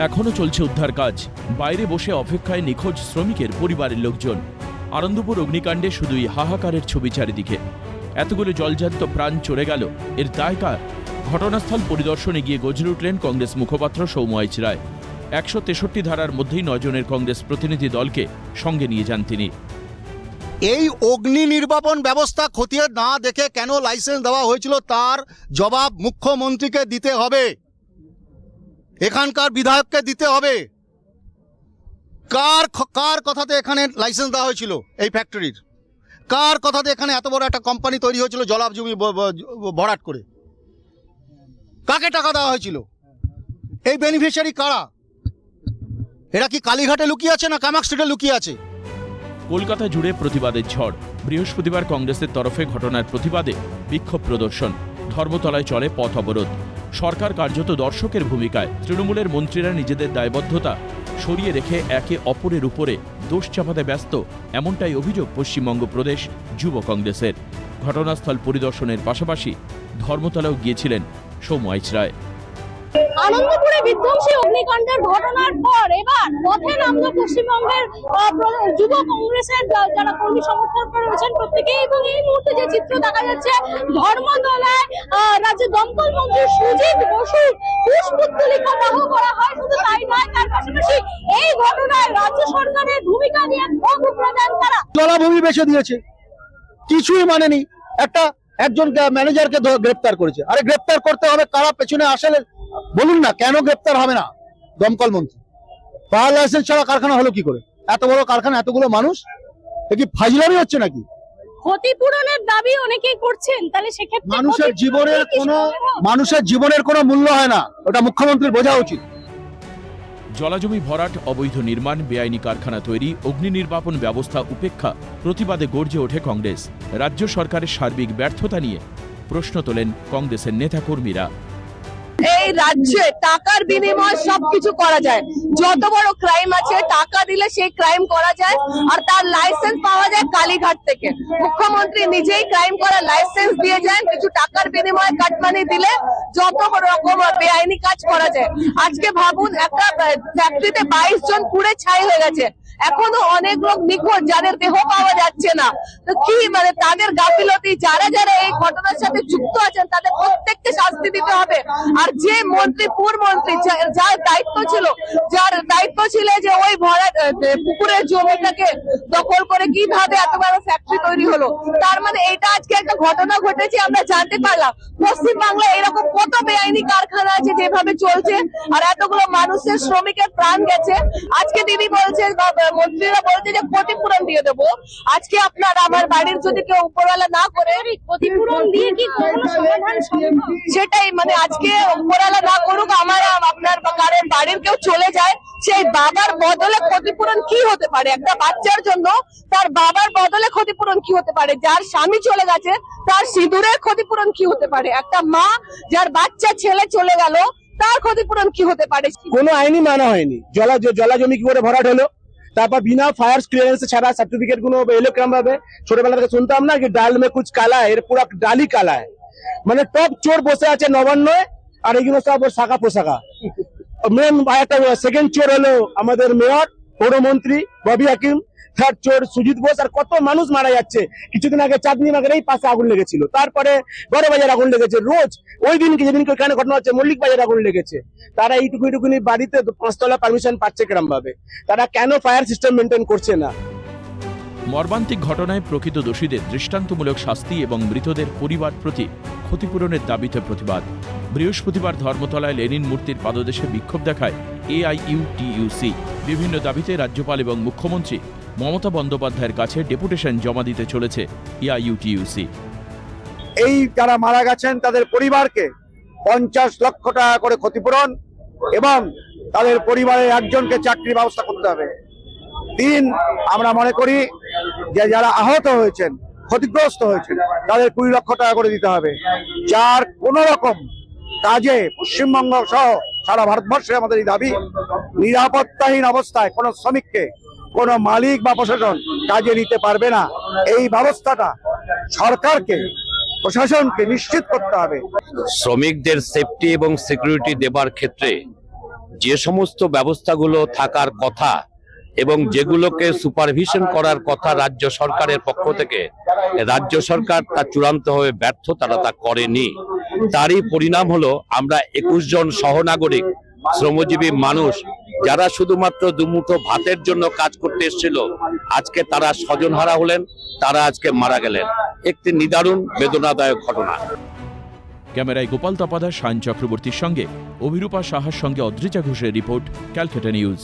এখনো চলছে উদ্ধার কাজ। বাইরে বসে অপেক্ষায় নিখোঁজ শ্রমিকের পরিবারের লোকজন। আনন্দপুর অগ্নিকাণ্ডে শুধুই হাহাকারের ছবি চারিদিকে। এতগুলো জলজান্ত প্রাণ চলে গেল, এর দায় কার? ঘটনাস্থল পরিদর্শনে গিয়ে গর্জে উঠলেন কংগ্রেস মুখপাত্র সৌম্য রায়। 163 ধারার মধ্যেই 9 জনের কংগ্রেস প্রতিনিধি দলকে সঙ্গে নিয়ে যান তিনি। এই অগ্নি নির্বাপন ব্যবস্থা খতিয়ে না দেখে কেন লাইসেন্স দেওয়া হয়েছিল তার জবাব মুখ্যমন্ত্রীকে দিতে হবে, এখানকার বিধায়ককে দিতে হবে। কার কথাতে এখানে লাইসেন্স দেওয়া হয়েছিল? এই ফ্যাক্টরির কার কথাতে এখানে এত বড় একটা কোম্পানি তৈরি হয়েছিল জলাভূমি ভরাট করে? কাকে টাকা দেওয়া হয়েছিল? এই বেনিফিশিয়ারি কারা? এরা কি কালীঘাটে লুকিয়ে আছে না কামাক স্ট্রিটে লুকিয়ে আছে? কলকাতা জুড়ে প্রতিবাদের ঝড়। বৃহস্পতিবার কংগ্রেসের তরফে ঘটনার প্রতিবাদে বিক্ষোভ প্রদর্শন। ধর্মতলায় চলে পথ অবরোধ। সরকার কার্যত দর্শকের ভূমিকায়। তৃণমূলের মন্ত্রীরা নিজেদের দায়বদ্ধতা সরিয়ে রেখে একে অপরের উপরে দোষ চাপাতে ব্যস্ত, এমনটাই অভিযোগ পশ্চিমবঙ্গ প্রদেশ যুব কংগ্রেসের। ঘটনাস্থল পরিদর্শনের পাশাপাশি ধর্মতলাও গিয়েছিলেন সৌম্য রায়। আনন্দপুরে বিধ্বংসী অগ্নিকাণ্ডের ঘটনার পর এবার পথে নামলো পশ্চিমবঙ্গের যুব কংগ্রেসের যারা কর্মী সমর্থক রয়েছেন প্রত্যেকেই। এবং এই মুহূর্তে যে চিত্র দেখা যাচ্ছে, ধর্মতলায় রাজ্যের দমকল মন্ত্রী সুজিত বসুর পুষ্পোত্তলিকা দাহ করা হয়। শুধু তাই নয়, তার পাশাপাশি এই ঘটনায় রাজ্য সরকারের ভূমিকা নিয়ে ক্ষোভ প্রদান তারা। জলাভূমি বেছে দিয়েছে, কিছুই মানেনি। একজন ম্যানেজারকে গ্রেপ্তার করেছে। আরে গ্রেপ্তার করতে হবে, কারা পেছনে আসলে বলুন না, কেন গ্রেপ্তার হবে না দমকল মন্ত্রী? পাওয়ার লাইসেন্স ছাড়া কারখানা হলো কি করে? এত বড় কারখানা, এতগুলো মানুষ, এ কি ফাজলামি হচ্ছে নাকি? ক্ষতিপূরণের দাবি অনেকেই করছেন, তাহলে সেক্ষেত্রে মানুষের জীবনের কোনো মূল্য হয় না, ওটা মুখ্যমন্ত্রীর বোঝা উচিত। জলাজমি ভরাট, অবৈধ নির্মাণ, বেআইনি কারখানা তৈরি, অগ্নি নির্বাপন ব্যবস্থা উপেক্ষা প্রতিবাদে গর্জে ওঠে কংগ্রেস। রাজ্য সরকারের সার্বিক ব্যর্থতা নিয়ে প্রশ্ন তোলেন কংগ্রেসের নেতাকর্মীরা। এই রাজ্যে টাকার বিনিময়ে সবকিছু করা যায়। যত বড় ক্রাইম আছে টাকা দিলে সেই ক্রাইম করা যায়, আর তার লাইসেন্স পাওয়া যায় কালীঘাট থেকে। মুখ্যমন্ত্রী নিজেই ক্রাইম করার লাইসেন্স দিয়ে যান, কিছু টাকার বিনিময়ে কাটমানি দিলে যত রকম বেআইনি কাজ করা যায়। আজকে ভাবুন, একটা ফ্যাক্টরিতে 22 জন পুড়ে ছাই হয়ে গেছে, এখনো অনেক লোক নিখোঁজ, যাদের দেহ পাওয়া যাচ্ছে না। তো কি মানে তাদের গাফিলতি, যারা যারা এই ঘটনার সাথে যুক্ত আছেন তাদের প্রত্যেককে শাস্তি দিতে হবে। আর যে মন্ত্রী, পুরমন্ত্রী, যার দায়িত্ব ছিল যে ওই ভরা পুকুরের জমিটাকে দখল করে কিভাবে এত বড় ফ্যাক্টরি তৈরি হলো, তার মানে এটা আজকে একটা ঘটনা ঘটেছে, আমরা জানতে পারলাম পশ্চিমবাংলায় এরকম কত বেআইনি কারখানা আছে যেভাবে চলছে, আর এতগুলো মানুষের শ্রমিকের প্রাণ গেছে। আজকে দিদি বলছে, মন্ত্রীরা বলছে যে ক্ষতিপূরণ দিয়ে দেবো। আজকে আপনার আমার বাড়ির যদি কেউ উপরওয়ালা না করে, ক্ষতিপূরণ দিয়ে কি কোনো সমাধান সম্ভব? সেটাই মানে আজকে উপরওয়ালা না করুক, আমার আপনার কারণ বাড়ির কেউ চলে যায়, সেই বাবার বদলে ক্ষতিপূরণ কি হতে পারে? একটা বাচ্চার জন্য তার বাবার বদলে ক্ষতিপূরণ কি হতে পারে? যার স্বামী চলে গেছে তার সিঁদুরের ক্ষতিপূরণ কি হতে পারে? একটা মা যার বাচ্চা ছেলে চলে গেল তার ক্ষতিপূরণ কি হতে পারে? কোনো আইনই মানা হয়নি। জলা জমি কি করে ভরাট হলো? তারপর বিনা ফায়ার ক্লিয়ারেন্স ছাড়া সার্টিফিকেট গুলো এলো কেমন ভাবে? ছোটবেলা থেকে শুনতাম না কি ডাল মে কুছ কালা এর পুরো ডালি কালা মানে টপ চোর বসে আছে নবান্নয়, আর এগুলো সব শাখা পোশাখা। মেন একটা সেকেন্ড চোর হলো আমাদের মেয়র, পৌরমন্ত্রী ববি হাকিম, থার্ড চোর সুজিত বোস। আর কত মানুষ মারা যাচ্ছে। কিছুদিন আগে চাঁদনি বাগের এই পাশে আগুন লেগেছিল, তারপরে বড় বাজার আগুন লেগেছে। রোজ ওই দিনকে যেদিনকে এখানে ঘটনা হচ্ছে মল্লিক বাজার আগুন লেগেছে। তারা এইটুকুনি বাড়িতে 5 তলা পারমিশন পাচ্ছে কিরম ভাবে? তারা কেন ফায়ার সিস্টেম মেনটেন করছে না? মর্মান্তিক ঘটনায় প্রকৃত দোষীদের দৃষ্টান্তমূলক শাস্তি এবং মৃতদের পরিবার প্রতি ক্ষতিপূরণের দাবিতে প্রতিবাদ। বৃহস্পতিবার ধর্মতলায় লেনিন মূর্তির পাদদেশে বিক্ষোভ দেখায় AIUTUC। বিভিন্ন দাবিতে রাজ্যপাল এবং মুখ্যমন্ত্রী মমতা বন্দ্যোপাধ্যায়ের কাছে ডেপুটেশন জমা দিতে চলেছে AIUTUC। এই যারা মারা গেছেন তাদের পরিবারকে 50 লক্ষ টাকা করে ক্ষতিপূরণ এবং তাদের পরিবারের একজনকে চাকরির ব্যবস্থা করতে হবে। 3, আমরা মনে করি যে যারা আহত হয়েছেন, ক্ষতিগ্রস্ত হয়েছেন, তাদের 20 লক্ষ টাকা করে দিতে হবে। 4, কোন রকম কাজে পশ্চিমবঙ্গ সহ সারা ভারতবর্ষে আমাদের এই দাবি, নিরাপত্তাহীন অবস্থায় কোন শ্রমিককে কোন মালিক বা প্রশাসন কাজে নিতে পারবে না। এই ব্যবস্থাটা সরকারকে, প্রশাসনকে নিশ্চিত করতে হবে। শ্রমিকদের সেফটি এবং সিকিউরিটি দেবার ক্ষেত্রে যে সমস্ত ব্যবস্থাগুলো থাকার কথা এবং যেগুলোকে সুপারভিশন করার কথা রাজ্য সরকারের পক্ষ থেকে, রাজ্য সরকার তা চূড়ান্তভাবে ব্যর্থ, তারা তা করেনি। তারই পরিণাম হলো আমরা 21 জন সহনাগরিক শ্রমজীবী মানুষ যারা শুধুমাত্র দুমুঠো ভাতের জন্য কাজ করতে এসেছিল, আজকে তারা স্বজনহারা হলেন, তারা আজকে মারা গেলেন। একটি নিদারুণ বেদনাদায়ক ঘটনা। ক্যামেরায় গোপাল তপাদার, শায়ন চক্রবর্তীর সঙ্গে অভিরূপা সাহার সঙ্গে অদ্রিজা ঘোষের রিপোর্ট, ক্যালকাটা নিউজ।